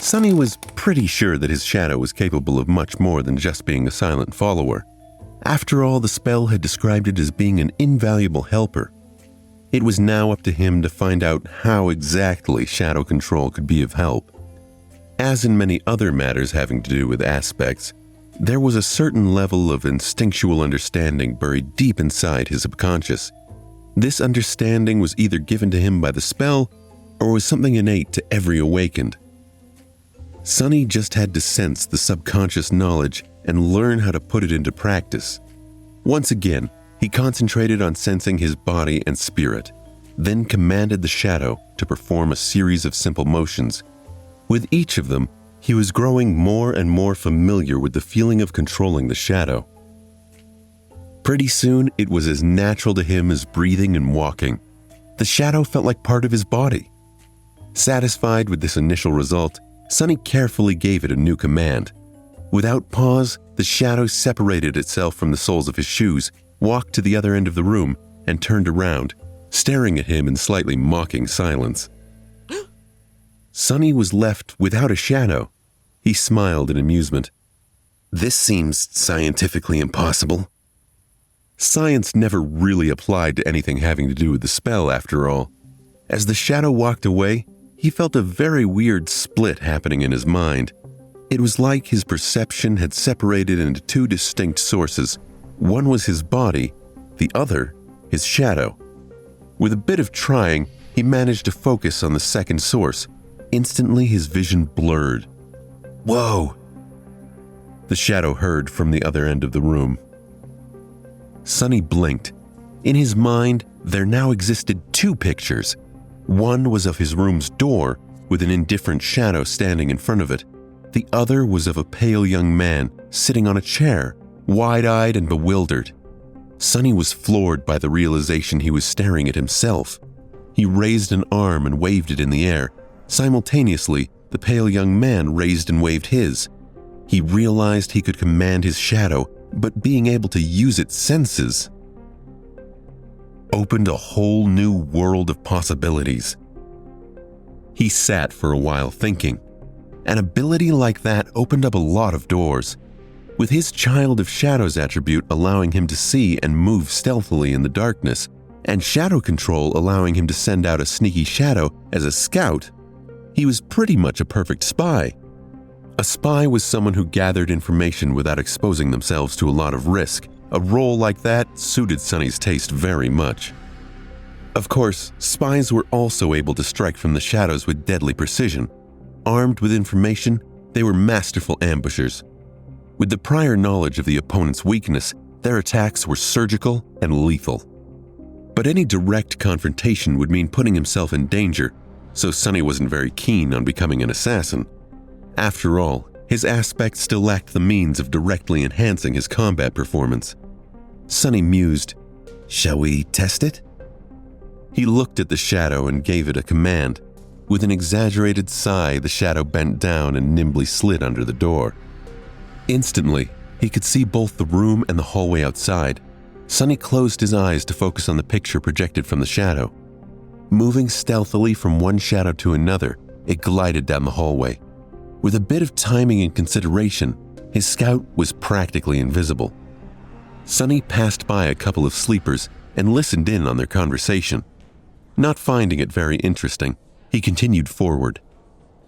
Sonny was pretty sure that his shadow was capable of much more than just being a silent follower. After all, the spell had described it as being an invaluable helper. It was now up to him to find out how exactly shadow control could be of help. As in many other matters having to do with aspects, there was a certain level of instinctual understanding buried deep inside his subconscious. This understanding was either given to him by the spell or was something innate to every awakened. Sonny just had to sense the subconscious knowledge and learn how to put it into practice. Once again, he concentrated on sensing his body and spirit, then commanded the shadow to perform a series of simple motions. With each of them, he was growing more and more familiar with the feeling of controlling the shadow. Pretty soon, it was as natural to him as breathing and walking. The shadow felt like part of his body. Satisfied with this initial result, Sonny carefully gave it a new command. Without pause, the shadow separated itself from the soles of his shoes, walked to the other end of the room, and turned around, staring at him in slightly mocking silence. Sonny was left without a shadow. He smiled in amusement. This seems scientifically impossible. Science never really applied to anything having to do with the spell, after all. As the shadow walked away, he felt a very weird split happening in his mind. It was like his perception had separated into two distinct sources. One was his body, the other, his shadow. With a bit of trying, he managed to focus on the second source. Instantly, his vision blurred. "Whoa!" the shadow heard from the other end of the room. Sonny blinked. In his mind, there now existed two pictures. One was of his room's door, with an indifferent shadow standing in front of it. The other was of a pale young man sitting on a chair, wide-eyed and bewildered. Sonny was floored by the realization he was staring at himself. He raised an arm and waved it in the air. Simultaneously, the pale young man raised and waved his. He realized he could command his shadow, but being able to use its senses opened a whole new world of possibilities. He sat for a while thinking. An ability like that opened up a lot of doors. With his Child of Shadows attribute allowing him to see and move stealthily in the darkness, and shadow control allowing him to send out a sneaky shadow as a scout, he was pretty much a perfect spy. A spy was someone who gathered information without exposing themselves to a lot of risk. A role like that suited Sonny's taste very much. Of course, spies were also able to strike from the shadows with deadly precision. Armed with information, they were masterful ambushers. With the prior knowledge of the opponent's weakness, their attacks were surgical and lethal. But any direct confrontation would mean putting himself in danger, so Sonny wasn't very keen on becoming an assassin. After all, his aspect still lacked the means of directly enhancing his combat performance. Sonny mused, "Shall we test it?" He looked at the shadow and gave it a command. With an exaggerated sigh, the shadow bent down and nimbly slid under the door. Instantly, he could see both the room and the hallway outside. Sonny closed his eyes to focus on the picture projected from the shadow. Moving stealthily from one shadow to another, it glided down the hallway. With a bit of timing and consideration, his scout was practically invisible. Sonny passed by a couple of sleepers and listened in on their conversation. Not finding it very interesting, he continued forward.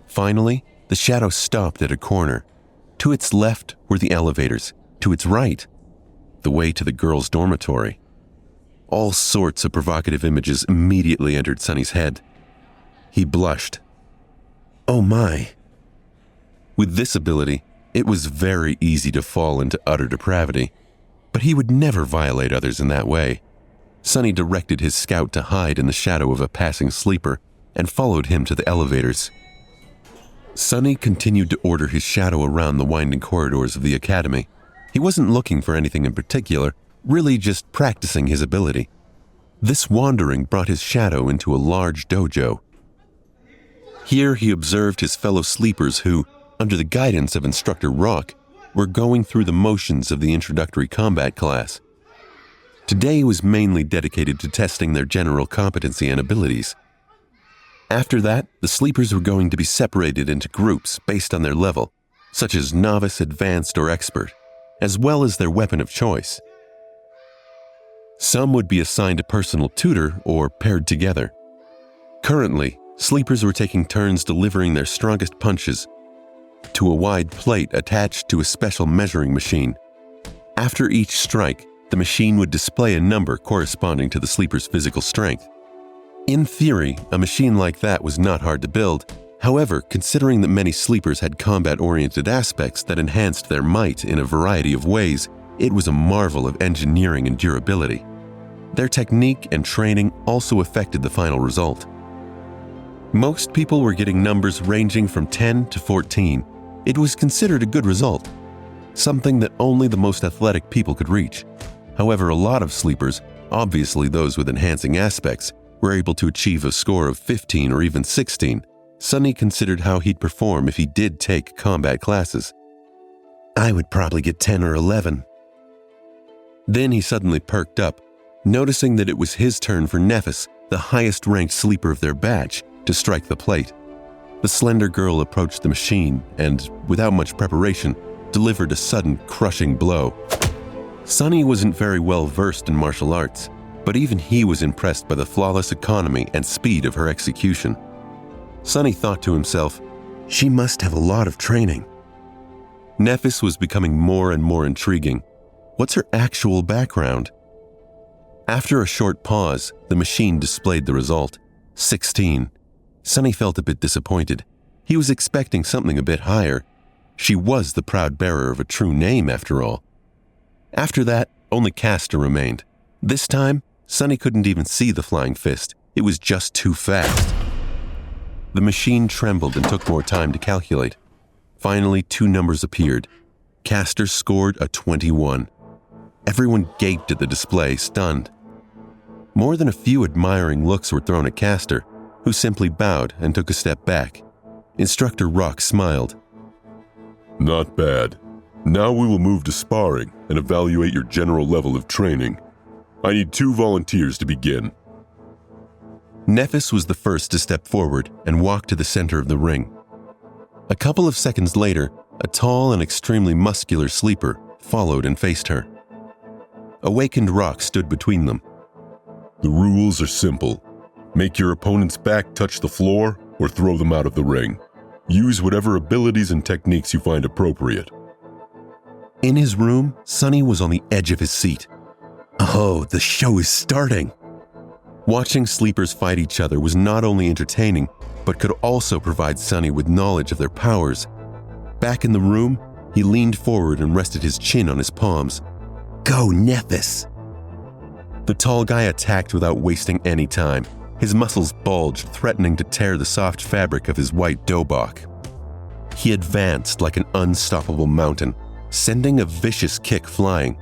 Finally, the shadow stopped at a corner. To its left were the elevators, to its right, the way to the girls' dormitory. All sorts of provocative images immediately entered Sonny's head. He blushed. Oh my. With this ability, it was very easy to fall into utter depravity, but he would never violate others in that way. Sonny directed his scout to hide in the shadow of a passing sleeper and followed him to the elevators. Sonny continued to order his shadow around the winding corridors of the academy. He wasn't looking for anything in particular, really just practicing his ability. This wandering brought his shadow into a large dojo. Here he observed his fellow sleepers who, under the guidance of Instructor Rock, were going through the motions of the introductory combat class. Today was mainly dedicated to testing their general competency and abilities. After that, the sleepers were going to be separated into groups based on their level, such as novice, advanced, or expert, as well as their weapon of choice. Some would be assigned a personal tutor or paired together. Currently, sleepers were taking turns delivering their strongest punches to a wide plate attached to a special measuring machine. After each strike, the machine would display a number corresponding to the sleeper's physical strength. In theory, a machine like that was not hard to build. However, considering that many sleepers had combat-oriented aspects that enhanced their might in a variety of ways, it was a marvel of engineering and durability. Their technique and training also affected the final result. Most people were getting numbers ranging from 10 to 14. It was considered a good result, something that only the most athletic people could reach. However, a lot of sleepers, obviously those with enhancing aspects, were able to achieve a score of 15 or even 16. Sonny considered how he'd perform if he did take combat classes. I would probably get 10 or 11. Then he suddenly perked up, noticing that it was his turn for Nephis, the highest-ranked sleeper of their batch, to strike the plate. The slender girl approached the machine and, without much preparation, delivered a sudden, crushing blow. Sonny wasn't very well versed in martial arts, but even he was impressed by the flawless economy and speed of her execution. Sonny thought to himself, she must have a lot of training. Nephis was becoming more and more intriguing. What's her actual background? After a short pause, the machine displayed the result, 16. Sonny felt a bit disappointed. He was expecting something a bit higher. She was the proud bearer of a true name, after all. After that, only Castor remained. This time, Sonny couldn't even see the flying fist. It was just too fast. The machine trembled and took more time to calculate. Finally, two numbers appeared. Castor scored a 21. Everyone gaped at the display, stunned. More than a few admiring looks were thrown at Castor, who simply bowed and took a step back. Instructor Rock smiled. Not bad. Now we will move to sparring and evaluate your general level of training. I need 2 volunteers to begin. Nephis was the first to step forward and walk to the center of the ring. A couple of seconds later, a tall and extremely muscular sleeper followed and faced her. Awakened Rock stood between them. The rules are simple. Make your opponent's back touch the floor or throw them out of the ring. Use whatever abilities and techniques you find appropriate. In his room, Sonny was on the edge of his seat. Oh, the show is starting! Watching sleepers fight each other was not only entertaining, but could also provide Sonny with knowledge of their powers. Back in the room, he leaned forward and rested his chin on his palms. Go, Nephis! The tall guy attacked without wasting any time. His muscles bulged, threatening to tear the soft fabric of his white dobok. He advanced like an unstoppable mountain, sending a vicious kick flying.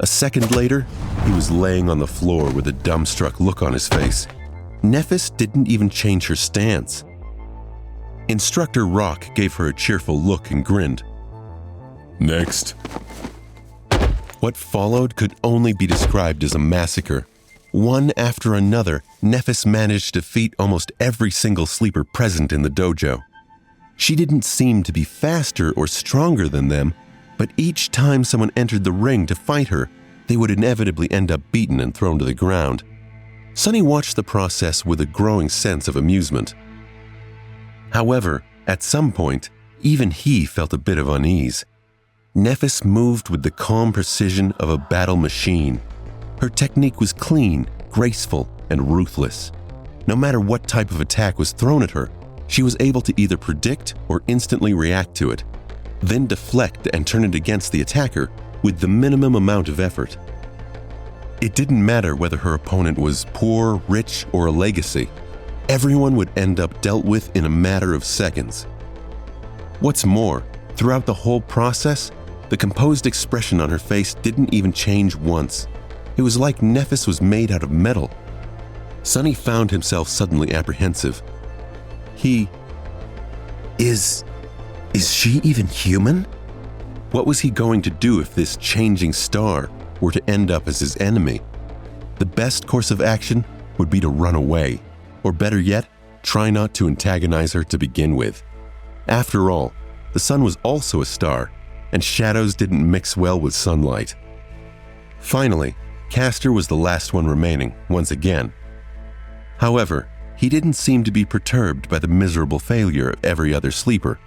A second later, he was laying on the floor with a dumbstruck look on his face. Nephis didn't even change her stance. Instructor Rock gave her a cheerful look and grinned. Next. What followed could only be described as a massacre. One after another, Nephis managed to defeat almost every single sleeper present in the dojo. She didn't seem to be faster or stronger than them, but each time someone entered the ring to fight her, they would inevitably end up beaten and thrown to the ground. Sonny watched the process with a growing sense of amusement. However, at some point, even he felt a bit of unease. Nephis moved with the calm precision of a battle machine. Her technique was clean, graceful, and ruthless. No matter what type of attack was thrown at her, she was able to either predict or instantly react to it, then deflect and turn it against the attacker with the minimum amount of effort. It didn't matter whether her opponent was poor, rich, or a legacy. Everyone would end up dealt with in a matter of seconds. What's more, throughout the whole process, the composed expression on her face didn't even change once. It was like Nephis was made out of metal. Sonny found himself suddenly apprehensive. Is she even human? What was he going to do if this changing star were to end up as his enemy? The best course of action would be to run away, or better yet, try not to antagonize her to begin with. After all, the sun was also a star, and shadows didn't mix well with sunlight. Finally, Castor was the last one remaining, once again. However, he didn't seem to be perturbed by the miserable failure of every other sleeper.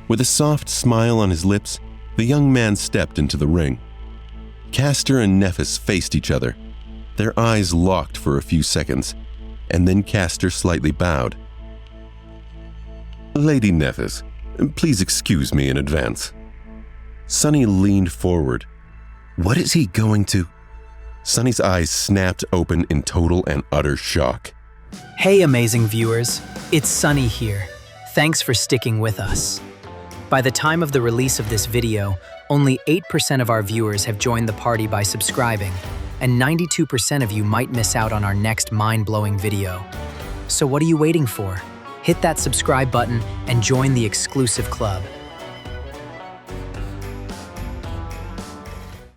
With a soft smile on his lips, the young man stepped into the ring. Castor and Nephis faced each other. Their eyes locked for a few seconds, and then Castor slightly bowed. "Lady Nephis, please excuse me in advance." Sunny leaned forward. "What is he going to—" Sunny's eyes snapped open in total and utter shock. Hey amazing viewers, it's Sunny here. Thanks for sticking with us. By the time of the release of this video, only 8% of our viewers have joined the party by subscribing, and 92% of you might miss out on our next mind-blowing video. So what are you waiting for? Hit that subscribe button and join the exclusive club.